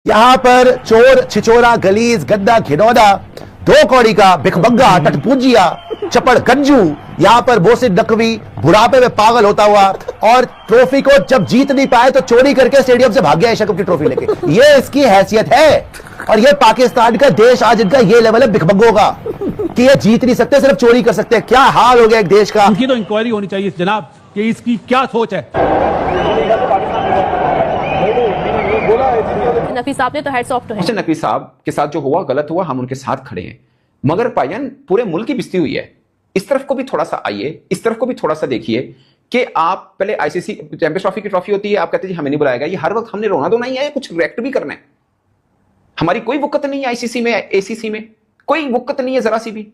यहाँ पर चोर छिचोरा गलीज गद्दा घिनौना दो कौड़ी का भिखमंगा टटपूजिया चपड़ गंजू यहाँ पर मोहसिन नकवी बुढ़ापे में पागल होता हुआ और ट्रॉफी को जब जीत नहीं पाए तो चोरी करके स्टेडियम से भाग गया एशिया कप की ट्रॉफी लेके। ये इसकी हैसियत है और ये पाकिस्तान का देश आज इनका ये लेवल है भिखमंगों का कि ये जीत नहीं सकते, सिर्फ चोरी कर सकते हैं। क्या हाल हो गया एक देश का। इनकी तो इंक्वायरी होनी चाहिए जनाब कि इसकी क्या सोच है। नकवी साहब ने तो heads off to him. Naqvi साहब के साथ जो हुआ गलत हुआ, हम उनके साथ खड़े हैं, मगर भाईजान पूरे मुल्क की बिस्ती हुई है। इस तरफ को भी थोड़ा सा आइए, इस तरफ को भी थोड़ा सा देखिए कि आप पहले आईसीसी चैंपियंस ट्रॉफी की ट्रॉफी होती है, आप कहते हैं जी हमें नहीं बुलाया गया। ये हर वक्त हमने रोना धोना ही है, कुछ रिएक्ट भी करना है। हमारी कोई वक़्त नहीं है आईसीसी में, एसीसी में कोई वक़्त नहीं है, जरा सी भी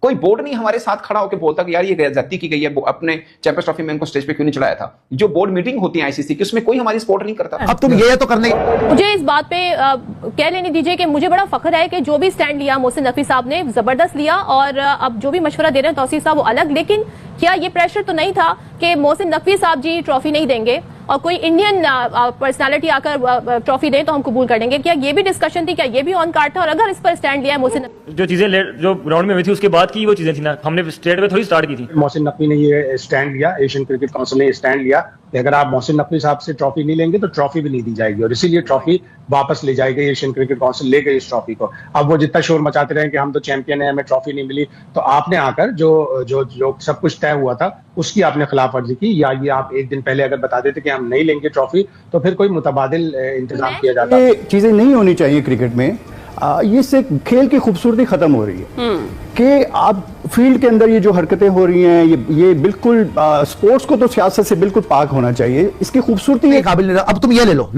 कोई बोर्ड नहीं हमारे साथ खड़ा होकर बोलता कि यार ये ज्यादती की गई है, अपने चैंपियंस ट्रॉफी में इनको स्टेज पे क्यों नहीं चलाया था। जो बोर्ड मीटिंग होती है आईसीसी की, उसमें कोई हमारी सपोर्ट नहीं करता। अब तुम ये तो करने मुझे इस बात पे कह लेने दीजिए कि मुझे बड़ा फख्र है कि जो भी स्टैंड लिया मोहसिन नकवी साहब ने जबरदस्त लिया और अब जो भी मशवरा दे रहे हैं तौसीफ साहब वो अलग, लेकिन क्या ये प्रेशर तो नहीं था कि मोहसिन नकवी साहब जी ट्रॉफी नहीं देंगे और कोई इंडियन पर्सनालिटी आकर ट्रॉफी दे तो हम कबूल कर लेंगे। क्या ये भी डिस्कशन थी, क्या ये भी ऑन कार्ड था? और अगर इस पर स्टैंड लिया है मोहसिन, जो चीजें जो ग्राउंड में हुई थी उसके बाद की वो चीजें थी ना, हमने स्टेट पे थोड़ी स्टार्ट की थी। मोहसिन नकवी ने ये स्टैंड लिया, एशियन क्रिकेट काउंसिल ने स्टैंड लिया कि अगर आप मोहसिन नकवी साहब से ट्रॉफी नहीं लेंगे तो ट्रॉफी भी नहीं दी जाएगी और इसीलिए ट्रॉफी वापस ले जाएगी। एशियन क्रिकेट काउंसिल ले गई इस ट्रॉफी को। अब वो जितना शोर मचाते रहे कि हम तो चैंपियन है, हमें ट्रॉफी नहीं मिली, तो आपने आकर जो सब कुछ तय हुआ था उसकी आपने खिलाफ वर्जी की, या ये आप एक दिन पहले अगर बता देते कि हम नहीं लेंगे ट्रॉफी तो फिर कोई मुतबादिल इंतजाम किया जाता। ये चीजें नहीं होनी चाहिए क्रिकेट में। ये से खेल की खूबसूरती खत्म हो रही है कि आप फील्ड के अंदर ये जो हरकतें हो रही हैं ये बिल्कुल स्पोर्ट्स को तो सियासत से बिल्कुल पाक होना चाहिए। इसकी खूबसूरती है काबिल नहीं। अब तुम ये ले लो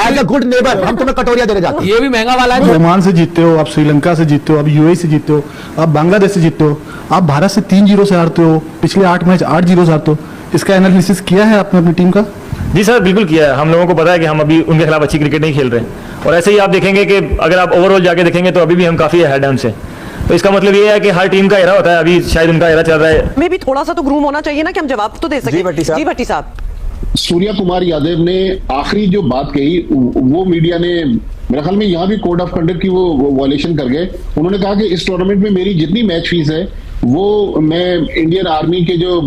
एज अ गुड नेबर हम तुम्हें कटोरिया देने जाते हैं। ये भी महंगा वाला है। ओमान से जीतते हो, आप श्रीलंका से जीतते हो, आप यूएई से जीतते हो, आप बांग्लादेश से जीतते हो, आप भारत से 3-0 से हारते हो, पिछले 8 मैच 8-0 से हारते हो। इसका एनालिसिस किया है आपने अपनी टीम का? जी सर, बिल्कुल किया है। हम लोगों को पता है कि हम अभी उनके खिलाफ अच्छी क्रिकेट नहीं खेल रहे हैं और ऐसे ही आप देखेंगे कि अगर आप ओवरऑल जाके देखेंगे तो अभी भी हम काफी अहेड हैं उनसे। तो इसका मतलब ये है कि हर टीम का एरा होता है, अभी शायद उनका एरा चल रहा है। हमें भी थोड़ा सा तो ग्रूम होना चाहिए ना कि हम जवाब तो दे सकें। जी भट्टी साहब। सूर्या कुमार यादव ने आखिरी जो बात कही वो मीडिया ने मेरे ख्याल में यहाँ भी कोड ऑफ कंडक्ट की वो वॉयलेशन कर गए। उन्होंने कहा कि इस टूर्नामेंट में मेरी जितनी मैच फीस है वो मैं इंडियन आर्मी के जो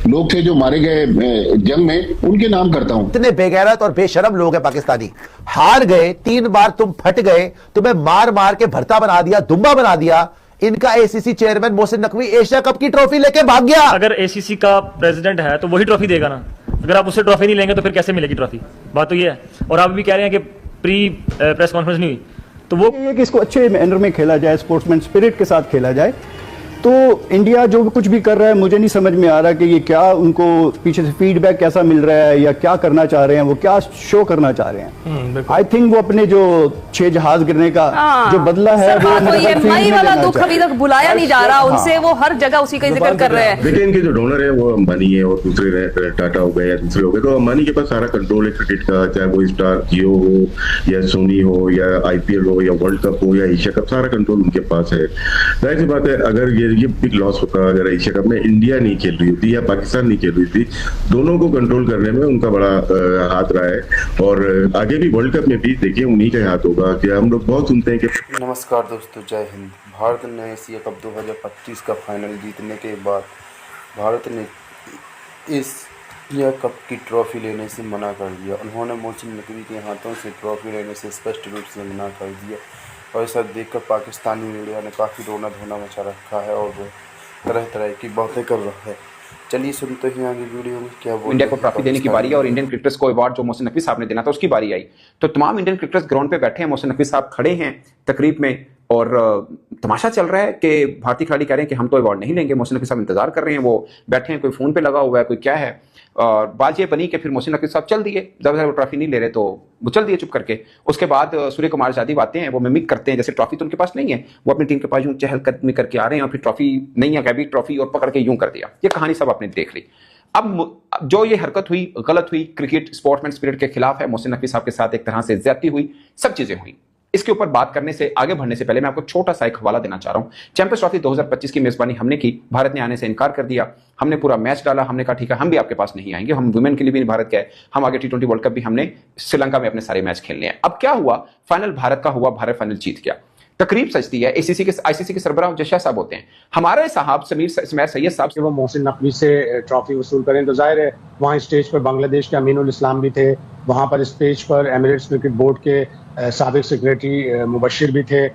लोग थे जो मारे गए जंग में उनके नाम करता हूं। इतने बेगैरत और बेशरम लोग हैं पाकिस्तानी। हार गए 3 बार, तुम फट गए, तुम्हें मार मार के भरता बना दिया, दुम्बा बना दिया। इनका ACC chairman Mohsin Naqvi Asia cup की ट्रॉफी लेके भाग गया। अगर एसीसी का प्रेसिडेंट है तो वही ट्रॉफी देगा ना। अगर आप उससे ट्रॉफी नहीं लेंगे तो फिर कैसे मिलेगी ट्रॉफी? बात तो ये है। और आप भी कह रहे हैं कि प्री प्रेस कॉन्फ्रेंस नहीं हुई, तो वो ये कि इसको अच्छे मैनर में खेला जाए, स्पोर्ट्समैन स्पिरिट के साथ खेला जाए। तो इंडिया जो कुछ भी कर रहा है मुझे नहीं समझ में आ रहा कि ये क्या उनको पीछे से फीडबैक कैसा मिल रहा है या क्या करना चाह रहे हैं, वो क्या शो करना चाह रहे हैं। आई थिंक वो अपने जो 6 जहाज गिरने का जो बदला है वो ये मई वाला दुख अभी तक बुलाया नहीं जा रहा उनसे, वो हर जगह उसी का जिक्र कर रहे हैं। देखिए इनके जो डोनर है वो अंबानी है और दूसरे टाटा हो गए या दूसरे हो गए। तो अंबानी के पास सारा कंट्रोल है क्रिकेट का, चाहे वो स्टार जियो हो या सोनी हो या आईपीएल हो या वर्ल्ड कप हो या एशिया कप, सारा कंट्रोल उनके पास है। जाहिर सी बात है अगर ये बिग लॉस होता, अगर एशिया कप में इंडिया नहीं खेल रही होती या पाकिस्तान नहीं खेल रही थी, दोनों को कंट्रोल करने में उनका बड़ा हाथ रहा है। और आगे भी वर्ल्ड कप में भी देखिए उन्हीं का हाथ होगा कि हम लोग बहुत सुनते हैं कि। नमस्कार दोस्तों, जय हिंद। भारत ने एशिया कप 2025 का फाइनल जीतने के बाद भारत ने एशिया कप की ट्रॉफी लेने से मना कर दिया। उन्होंने मोहसिन नकवी के हाथों से ट्रॉफी लेने से स्पष्ट रूप से मना कर दिया और ऐसा देखकर पाकिस्तानी मीडिया ने काफ़ी रोना धोना मचा रखा है और वो तरह तरह की बातें कर रहा है। चलिए सुनते हैं आगे वीडियो में क्या बोल। इंडिया को ट्रॉफी देने की बारी है और इंडियन क्रिकेटर्स को अवार्ड जो मोहसिन नकवी साहब ने देना था उसकी बारी आई, तो तमाम इंडियन क्रिकेटर्स ग्राउंड पे बैठे हैं, मोहसिन नकवी साहब खड़े हैं तकरीब में और तमाशा चल रहा है कि भारतीय खिलाड़ी कह रहे हैं कि हम तो अवार्ड नहीं लेंगे। मोहसिन नकवी साहब इंतजार कर रहे हैं, वो बैठे हैं, कोई फोन पे लगा हुआ है, कोई क्या है। और बात ये बनी कि फिर मोहसिन नकवी साहब चल दिए, जब वो ट्रॉफी नहीं ले रहे तो वो चल दिए चुप करके। उसके बाद सूर्य कुमार यादव आते हैं, वो मिमिक करते हैं जैसे ट्रॉफी तो उनके पास नहीं है, वो अपनी टीम के पास यूं चहलकदमी करके आ रहे हैं और फिर ट्रॉफी नहीं है, कभी ट्रॉफी और पकड़ के यूं कर दिया। ये कहानी सब आपने देख ली। अब जो ये हरकत हुई गलत हुई, क्रिकेट स्पोर्ट्समैन स्पिरिट के खिलाफ है, मोहसिन नकवी साहब के साथ एक तरह से ज्यादती हुई, सब चीजें हुई। इसके ऊपर बात करने से आगे बढ़ने से पहले मैं आपको छोटा सा एक हवाला देना चाह रहा हूं। चैंपियंस ट्रॉफी 2025 की मेजबानी हमने की, भारत ने आने से इनकार कर दिया। हमने पूरा मैच डाला, हमने कहा ठीक है हम भी आपके पास नहीं आएंगे, हम वुमेन के लिए भी नहीं भारत गए, हम आगे T20 वर्ल्ड कप भी हमने श्रीलंका में अपने सारे मैच खेलने हैं। अब क्या हुआ, फाइनल भारत का हुआ, भारत फाइनल जीत गया। तकरीब सजती है, आईसीसी के सरबराह जशिया साहब होते हैं, हमारे साहब समीर सैयद साहब वो मोहसिन नकवी से ट्रॉफी वसूल करें तो जाहिर है वहाँ स्टेज पर बांग्लादेश के अमीनुल इस्लाम भी थे, वहाँ पर स्टेज पर एमिरेट्स क्रिकेट बोर्ड के साबिक सेक्रेटरी मुबशिर भी थे,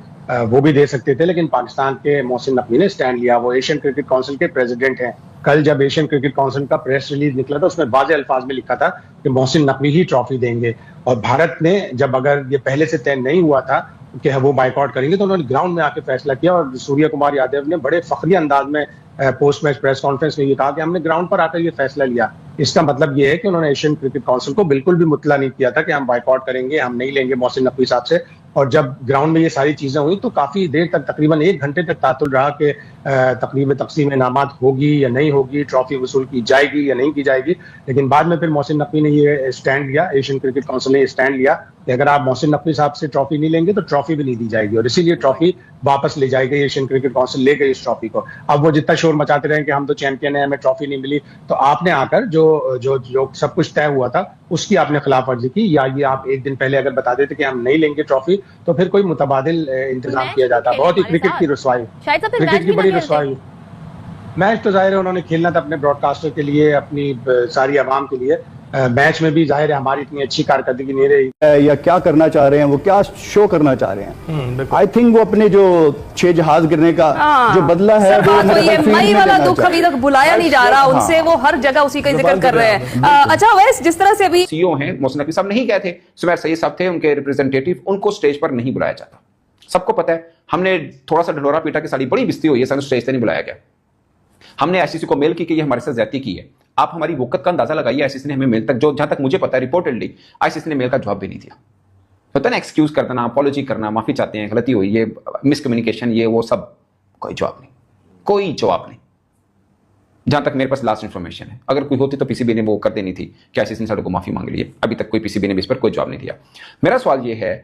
वो भी दे सकते थे, लेकिन पाकिस्तान के मोहसिन नकवी ने स्टैंड लिया। वो एशियन क्रिकेट काउंसिल के प्रेसिडेंट हैं। कल जब एशियन क्रिकेट काउंसिल का प्रेस रिलीज निकला था उसमें वाज़ेह अल्फाज में लिखा था कि मोहसिन नकवी ही ट्रॉफी देंगे। और भारत ने जब अगर ये पहले से तय नहीं हुआ था कि वो बाइकआउट करेंगे तो उन्होंने ग्राउंड में आके फैसला किया। और सूर्य कुमार यादव ने बड़े फखरी अंदाज में पोस्ट मैच प्रेस कॉन्फ्रेंस में ये कहा कि हमने ग्राउंड पर आकर ये फैसला लिया। इसका मतलब ये है कि उन्होंने एशियन क्रिकेट काउंसिल को बिल्कुल भी मुतला नहीं किया था कि हम बाइकआउट करेंगे, हम नहीं लेंगे मोहसिन नकवी साहब से। और जब ग्राउंड में ये सारी चीजें हुई तो काफी देर तक, तकरीबन 1 घंटे तक तातुल रहा कि तकरीब तकसीम इनामात होगी या नहीं होगी, ट्रॉफी वसूल की जाएगी या नहीं की जाएगी। लेकिन बाद में फिर मोहसिन नकवी ने ये स्टैंड लिया, एशियन क्रिकेट काउंसिल ने स्टैंड लिया कि अगर आप मोहसिन नकवी साहब से ट्रॉफी नहीं लेंगे तो ट्रॉफी भी नहीं दी जाएगी, और इसीलिए ट्रॉफी वापस ले जाएगी। एशियन क्रिकेट काउंसिल ले गई इस ट्रॉफी को। अब वो जितना शोर मचाते रहे कि हम तो चैंपियन हैं, हमें ट्रॉफी नहीं मिली, तो आपने आकर जो सब कुछ तय हुआ था उसकी आपने खिलाफ वर्जी की। या ये आप एक दिन पहले अगर बता देते कि हम नहीं लेंगे ट्रॉफी तो फिर कोई मुतबादिल इंतजाम किया जाता। बहुत ही क्रिकेट की रसवाई, क्रिकेट की बड़ी रसवाई। मैच तो जाहिर है उन्होंने खेलना था अपने ब्रॉडकास्टर के लिए, अपनी सारी आवाम के लिए। मैच में भी जाहिर है हमारी इतनी अच्छी कारकर्दगी नहीं रही। या क्या करना चाह रहे हैं, वो क्या शो करना चाह रहे हैं। आई थिंक वो अपने जो 6 जहाज गिरने का जो बदला है वो ये मई वाला दुख अभी तक बुलाया नहीं जा रहा उनसे, वो हर जगह उसी का जिक्र कर रहे हैं। अच्छा वैसे जिस तरह से अभी सीईओ हैं मोहसिन नकवी साहब नहीं गए थे, सुमैर सैयद साहब थे उनके रिप्रेजेंटेटिव, उनको स्टेज पर नहीं बुलाया जाता। सबको पता है, हमने थोड़ा सा ढिंढोरा पीटा कि साड़ी बड़ी बिस्ती हुई है, ਸਾਨੂੰ स्टेज से नहीं बुलाया गया। हमने आईसीसी को मेल की कि ये हमारे साथ ज्यादती की है। आप हमारी वक़्त का अंदाजा लगाइए, आईसीसी ने हमें मेल तक, जो जहां तक मुझे पता है रिपोर्टेडली आईसीसी ने मेल का जवाब भी नहीं दिया। पता ना, एक्सक्यूज कर देना, अपॉलॉजी करना, माफी चाहते हैं, गलती हुई, ये मिसकम्युनिकेशन, ये वो सब, कोई जवाब नहीं, कोई जवाब नहीं। जहां तक मेरे पास लास्ट इंफॉर्मेशन है, अगर कोई होती तो पीसीबी ने वो कर देनी थी कि आईसीसी ने साडे को माफी मांग ली है। अभी तक कोई पीसीबी ने इस पर कोई जवाब नहीं दिया। मेरा सवाल ये है,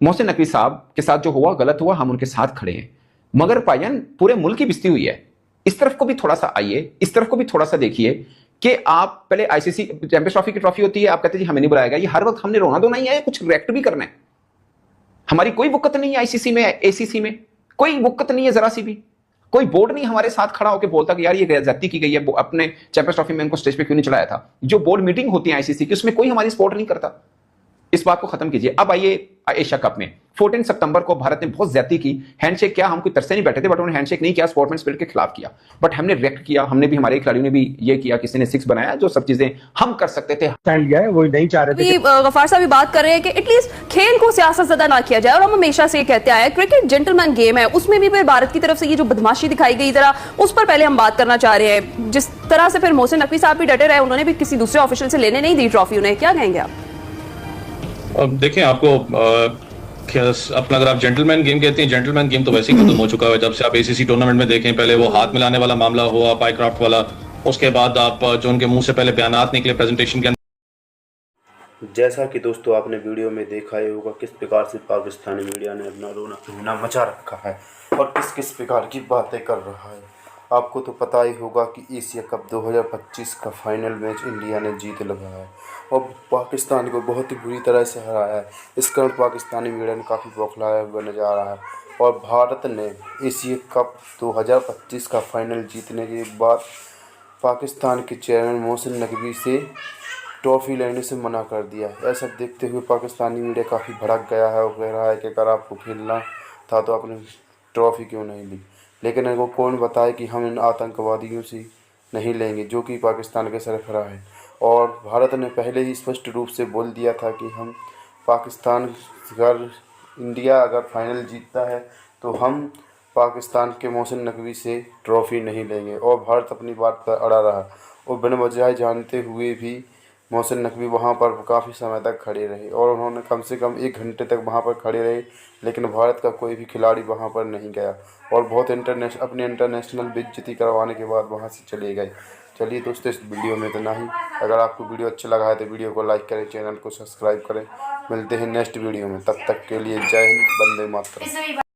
मोहसिन नकवी साहब के साथ जो हुआ गलत हुआ, हम उनके साथ खड़े हैं, मगर पायन पूरे मुल्क की बिस्ती हुई है। इस तरफ को भी थोड़ा सा आइए, इस तरफ को भी थोड़ा सा देखिए कि आप पहले आईसीसी चैंपियंस ट्रॉफी की ट्रॉफी होती है, आप कहते हैं जी हमें नहीं बुलाएगा। ये हर वक्त हमने रोना धोना ही है, कुछ रिएक्ट भी करना है। हमारी कोई वक़्त नहीं है आईसीसी में, एसीसी में कोई वक़्त नहीं है, जरा सी भी कोई बोर्ड नहीं हमारे साथ खड़ा होकर बोलता कि यार ये ज्यादती की गई है, अपने चैंपियंस ट्रॉफी में इनको स्टेज पे क्यों नहीं चलाया था। जो बोर्ड मीटिंग होती है आईसीसी की, उसमें कोई हमारी सपोर्ट नहीं करता। इस बात को खत्म कीजिए। अब आइए एशिया कप में 14 सितंबर को भारत ने बहुत ज्यादती की। हैंडशेक किया, हम कोई तरसे नहीं बैठे थे, बट उन्होंने हैंडशेक नहीं किया, स्पोर्ट्समैन स्पिरिट के खिलाफ किया। बट हमने रिएक्ट किया, हमने भी, हमारे खिलाड़ियों ने भी ये किया, किसी ने 6 बनाया, जो सब चीजें हम कर सकते थे। स्टैंड लिया है, वो नहीं चाह रहे थे। गफार साहब भी बात कर रहे हैं कि एटलीस्ट खेल को सियासत ज़्यादा ना किया जाए, और हम हमेशा से कहते आए क्रिकेट जेंटलमैन गेम है, उसमें भी फिर भारत की तरफ से ये जो बदमाशी दिखाई गई, जरा उस पर पहले हम बात करना चाह रहे हैं। जिस तरह से फिर मोहसिन नकवी साहब भी डटे रहे, उन्होंने भी किसी दूसरे ऑफिशियल से लेने नहीं दी ट्रॉफी, उन्हें क्या कहेंगे आप? अब देखें, आपको अपना अगर आप जेंटलमैन गेम कहते हैं, जेंटलमैन गेम तो वैसे ही खत्म हो चुका है। जब से आप एसीसी टूर्नामेंट में देखें, पहले वो हाथ मिलाने वाला मामला हुआ, पाइक्राफ्ट वाला, उसके बाद आप जो उनके मुंह से पहले बयानात निकले प्रेजेंटेशन के अंदर। जैसा कि दोस्तों आपने वीडियो में देखा ही होगा किस प्रकार से पाकिस्तानी मीडिया ने अपना रोना धोना मचा रखा है और किस किस प्रकार की बातें कर रहा है। आपको तो पता ही होगा कि एशिया कप 2025 का फाइनल मैच इंडिया ने जीत लगाया है और पाकिस्तान को बहुत ही बुरी तरह से हराया है। इस कारण पाकिस्तानी मीडिया ने काफ़ी बौखलाया हुआ नजर आ रहा है और भारत ने एशिया कप 2025 का फाइनल जीतने के बाद पाकिस्तान के चेयरमैन मोहसिन नकवी से ट्रॉफी लेने से मना कर दिया। ऐसा देखते हुए पाकिस्तानी मीडिया काफ़ी भड़क गया है और कह रहा है कि अगर आपको खेलना था तो आपने ट्रॉफी क्यों नहीं ली। लेकिन इनको कौन बताए कि हम इन आतंकवादियों से नहीं लेंगे जो कि पाकिस्तान के सरबराह है। और भारत ने पहले ही स्पष्ट रूप से बोल दिया था कि हम पाकिस्तान इंडिया अगर फाइनल जीतता है तो हम पाकिस्तान के मोहसिन नकवी से ट्रॉफ़ी नहीं लेंगे। और भारत अपनी बात पर अड़ा रहा और बिना वजह जानते हुए भी मोहसिन नकवी वहाँ पर काफ़ी समय तक खड़े रहे और उन्होंने कम से कम 1 घंटे तक वहाँ पर खड़े रहे, लेकिन भारत का कोई भी खिलाड़ी वहाँ पर नहीं गया और बहुत अपनी इंटरनेशनल बेइज्जती करवाने के बाद वहाँ से चले गए। चलिए दोस्तों, इस वीडियो में इतना ही। अगर आपको वीडियो अच्छा लगा है तो वीडियो को लाइक करें, चैनल को सब्सक्राइब करें। मिलते हैं नेक्स्ट वीडियो में, तब तक के लिए जय हिंद, वंदे मातरम।